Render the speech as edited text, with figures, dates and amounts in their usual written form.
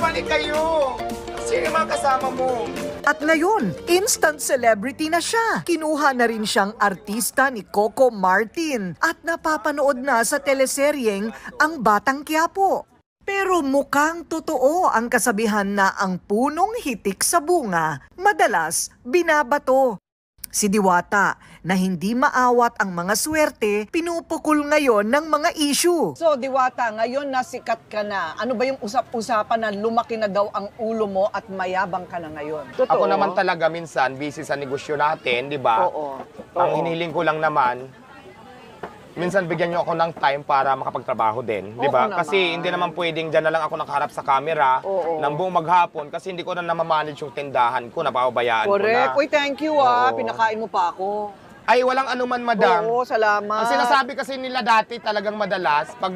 bumalik kayo. Sino yung mga kasama mo? At ngayon, instant celebrity na siya. Kinuha na rin siyang artista ni Coco Martin at napapanood na sa teleseryeng Ang Batang Quiapo. Pero mukhang totoo ang kasabihan na ang punong hitik sa bunga, madalas binabato. Si Diwata, na hindi maawat ang mga swerte, pinupukol ngayon ng mga issue. So, Diwata, ngayon nasikat ka na. Ano ba yung usap-usapan na lumaki na daw ang ulo mo at mayabang ka na ngayon? Totoo? Ako naman talaga minsan, busy sa negosyo natin, di ba? Oo. Ang hiniling ko lang naman, minsan bigyan niyo ako ng time para makapagtrabaho din, di ba? Oo naman. Kasi hindi naman pwedeng dyan na lang ako nakaharap sa camera Oo. ng buong maghapon kasi hindi ko na namamanage yung tindahan ko, napapabayaan ko Correct. na. Uy, thank you ah. Oo. Pinakain mo pa ako. Ay, walang anuman, madam. Oo, salamat. Ang sinasabi kasi nila dati talagang madalas, pag